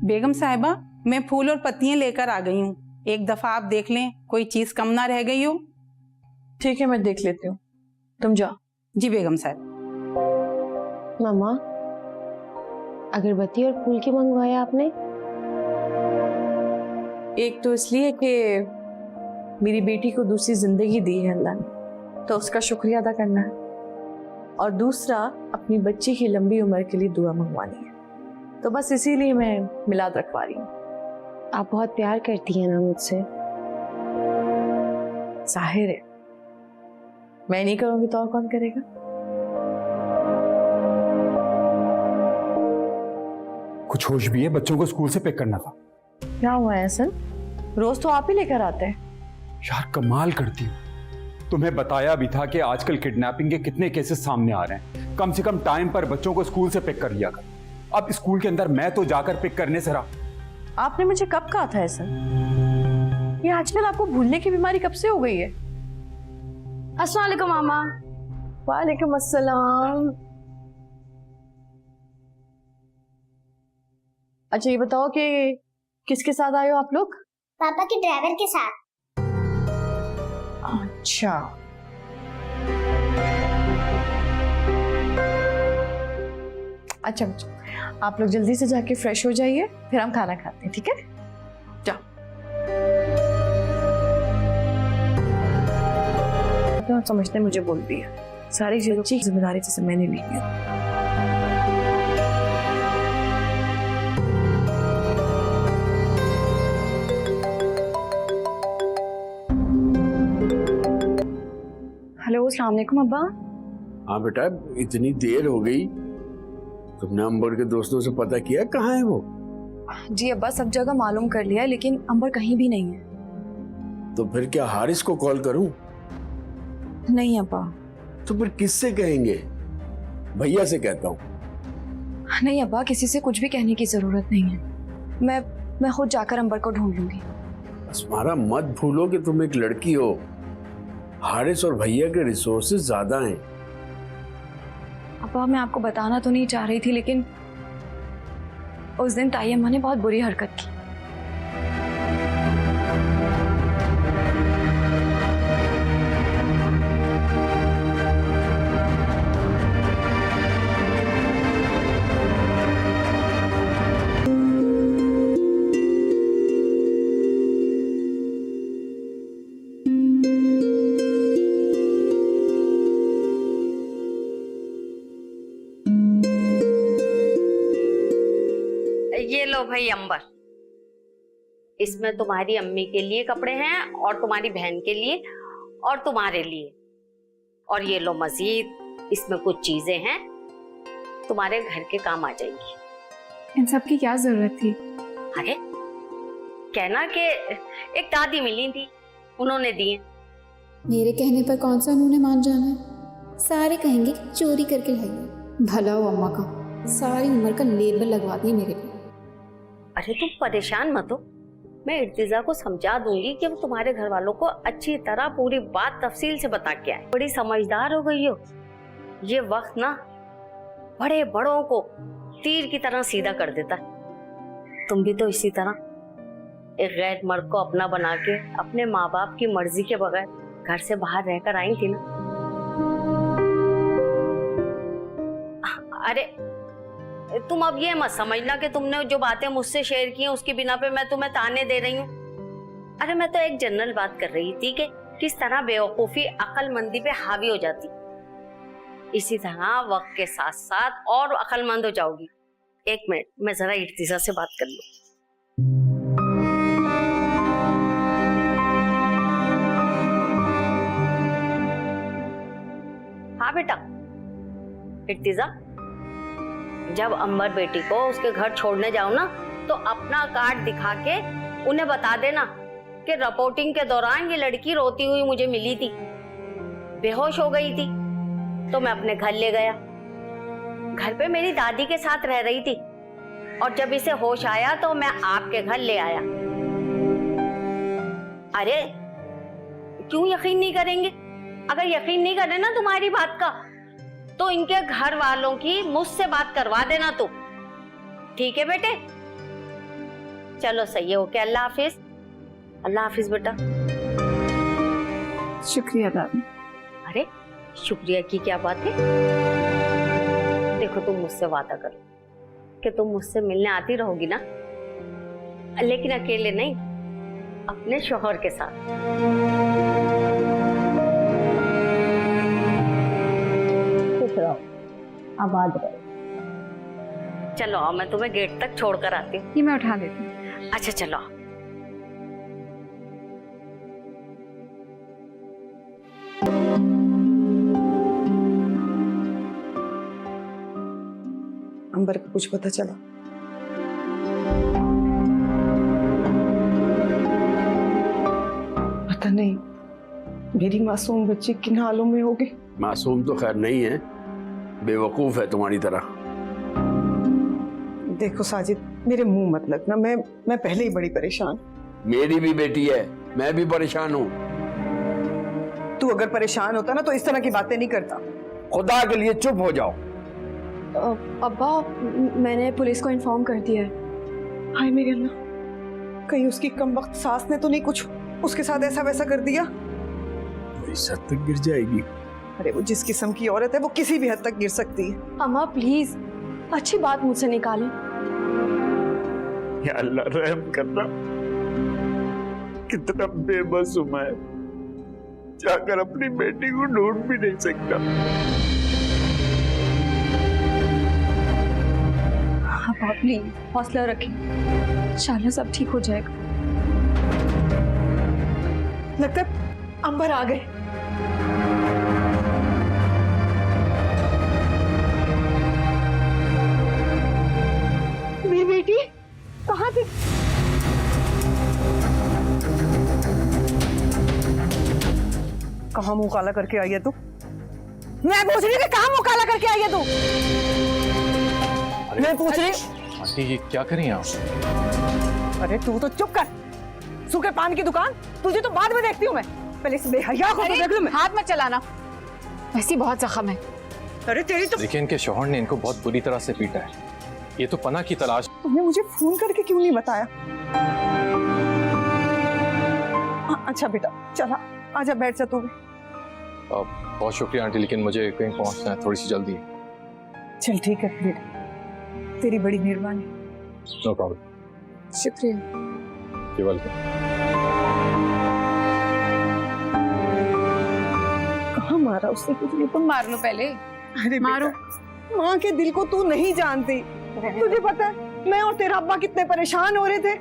बेगम साहिबा, मैं फूल और पत्तियां लेकर आ गई हूँ, एक दफा आप देख लें कोई चीज कम ना रह गई हो। ठीक है, मैं देख लेती हूँ, तुम जाओ। जी बेगम साहब। मामा, अगरबत्ती और फूल क्यों मंगवाया आपने? एक तो इसलिए कि मेरी बेटी को दूसरी जिंदगी दी है अल्लाह ने, तो उसका शुक्रिया अदा करना है, और दूसरा अपनी बच्ची की लंबी उम्र के लिए दुआ मंगवानी है, तो बस इसीलिए मैं मिलाद रखवा रही हूँ। आप बहुत प्यार करती हैं ना मुझसे। जाहिर है, मैं नहीं करूंगी तो और कौन करेगा? कुछ होश भी है? बच्चों को स्कूल से पिक करना था। क्या हुआ है सर? रोज तो आप ही लेकर आते हैं। यार कमाल करती हो, तुम्हें बताया भी था कि आजकल किडनैपिंग के कितने केसेस सामने आ रहे हैं, कम से कम टाइम पर बच्चों को स्कूल से पिक कर लिया कर। अब स्कूल के अंदर मैं तो जाकर पिक करने से रहा। आपने मुझे कब कहा था ऐसा? ये आजकल आपको भूलने की बीमारी कब से हो गई है? अस्सलाम वालेकुम मामा। वालेकुम अस्सलाम। अच्छा ये बताओ कि किसके साथ आए हो आप लोग? पापा के ड्राइवर के साथ। अच्छा, अच्छा बच्चों, आप लोग जल्दी से जाके फ्रेश हो जाइए, फिर हम खाना खाते हैं, ठीक है? जाओ। तो समझते मुझे बोल दिया, सारी चीजों की जिम्मेदारी जैसे मैंने ली है। हेलो, अस्सलाम वालेकुम अब्बा। हाँ बेटा, इतनी देर हो गई, तुमने अंबर के दोस्तों से पता किया कहाँ है वो? जी अब्बा, सब जगह मालूम कर लिया है, लेकिन अंबर कहीं भी नहीं है। तो फिर क्या हारिस को कॉल करूं? नहीं अब्बा। तो फिर किससे कहेंगे? भैया से कहता हूँ। नहीं अब्बा, किसी से कुछ भी कहने की जरूरत नहीं है, मैं खुद जाकर अंबर को ढूंढ लूंगी। बस मारा मत भूलो कि तुम एक लड़की हो। हारिस और भैया के रिसोर्सेज ज्यादा हैं। अब्बा, मैं आपको बताना तो नहीं चाह रही थी, लेकिन उस दिन ताई अम्मा ने बहुत बुरी हरकत की। ये लो भाई अंबर, इसमें तुम्हारी अम्मी के लिए कपड़े हैं और तुम्हारी बहन के लिए और तुम्हारे लिए, और ये लो मजीद, इसमें कुछ चीजें हैं तुम्हारे घर के काम आ जाएंगी। इन सब की क्या जरूरत थी? अरे कहना कि एक दादी मिली थी, उन्होंने दिए। मेरे कहने पर कौन सा उन्होंने मान जाना है? सारे कहेंगे कि चोरी करके लाई है। भला हो अम्मा का, सारी उम्र का लेबल लगवा दिए मेरे पे। अरे तुम परेशान मत हो, मैं इर्तिजा को समझा दूंगी कि वो तुम्हारे घर वालों को अच्छी तरह पूरी बात तफसील से बता के आए। बड़ी समझदार हो गई हो, ये वक्त ना बड़े बड़ों को तीर की तरह सीधा कर देता। तुम भी तो इसी तरह एक गैर मर्द को अपना बना के अपने माँ बाप की मर्जी के बगैर घर से बाहर रहकर आई थी ना। अरे तुम अब ये मत समझना कि तुमने जो बातें मुझसे शेयर की हैं उसकी बिना पे मैं तुम्हें ताने दे रही हूँ। अरे मैं तो एक जनरल बात कर रही थी कि किस तरह बेवकूफी अक्लमंदी पे हावी हो जाती, इसी तरह वक्त के साथ साथ और अक्लमंद हो जाओगी। एक मिनट, मैं जरा इर्तिजा से बात कर लूं। हाँ बेटा, इर्तिजा, जब अंबर बेटी को उसके घर छोड़ने जाओ ना, तो अपना कार्ड दिखा के उन्हें बता देना कि रिपोर्टिंग के दौरान ये लड़की रोती हुई मुझे मिली थी, बेहोश हो गई थी, तो मैं अपने घर ले गया। घर पे मेरी दादी के साथ रह रही थी, और जब इसे होश आया तो मैं आपके घर ले आया। अरे क्यों यकीन नहीं करेंगे? अगर यकीन नहीं करे ना तुम्हारी बात का, तो इनके घर वालों की मुझसे बात करवा देना तुम, ठीक है बेटे? चलो सही है, ओके, अल्लाह हाफिज। अल्लाह हाफिज बेटा। शुक्रिया दादी। अरे शुक्रिया की क्या बात है? देखो तुम मुझसे वादा करो कि तुम मुझसे मिलने आती रहोगी ना, लेकिन अकेले नहीं, अपने शौहर के साथ। खुश रहो, आबाद रहो। चलो आओ, मैं तुम्हें गेट तक छोड़ कर आती हूँ। ये मैं उठा देती हूँ। अच्छा चलो। अंबर को कुछ पता चला? पता नहीं मेरी मासूम बच्ची किन हालों में होगी। मासूम तो खैर नहीं है, बेवकूफ है तुम्हारी तरह। देखो साजिद, मेरे मुंह मत लगना, मैं पहले ही बड़ी परेशान। मेरी भी बेटी है, मैं भी परेशान हूँ। तू अगर परेशान होता ना तो इस तरह की बातें नहीं करता। खुदा के लिए चुप हो जाओ। अब्बा, मैंने पुलिस को इन्फॉर्म कर दिया है। हाय मेरे अल्लाह, कहीं उसकी कम वक्त सास ने तो नहीं कुछ उसके साथ ऐसा वैसा कर दिया? तो इस हद तक गिर जाएगी? अरे वो जिस किस्म की औरत है वो किसी भी हद तक गिर सकती है। अम्मा प्लीज अच्छी बात मुझसे निकालें। या अल्लाह रहम करना, कितना बेबस हूं मैं, जाकर अपनी बेटी को ढूंढ भी नहीं सकता। अब्बा प्लीज हौसला रखें, इंशाल्लाह सब ठीक हो जाएगा। लगता है अंबर आ गए। मेरी बेटी कहाँ थी? कहाँ मुंह काला करके आई है तू? मैं पूछ रही हूँ कि कहाँ मुंह काला करके आई है तू? मैं पूछ रही हूँ। आंटी ये क्या करें आप? अरे तू तो चुप कर। सूखे पान की दुकान, तुझे तो बाद में देखती हूँ मैं, पहले इस बेहया को तो देख लूं मैं। हाथ मत चलाना, वैसी बहुत जख्म है। अरे तेरी तो। देखिए इनके शौहर ने इनको बहुत बुरी तरह से पीटा है, ये तो पनाह की तलाश। तुमने मुझे फोन करके क्यों नहीं बताया? अच्छा बेटा चला, आजा बैठ जा तू भी। बहुत शुक्रिया आंटी, लेकिन मुझे कहीं पहुंचना है, थोड़ी सी जल्दी है। चल ठीक है बेटा, तेरी बड़ी मेहरबानी। No problem. शुक्रिया। You're welcome। कहाँ मारा उसने तुझे? तुम मार लो पहले। अरे मारो। माँ के दिल को तू नहीं जानती। तुझे पता है मैं और तेरा अब्बा कितने परेशान हो रहे थे।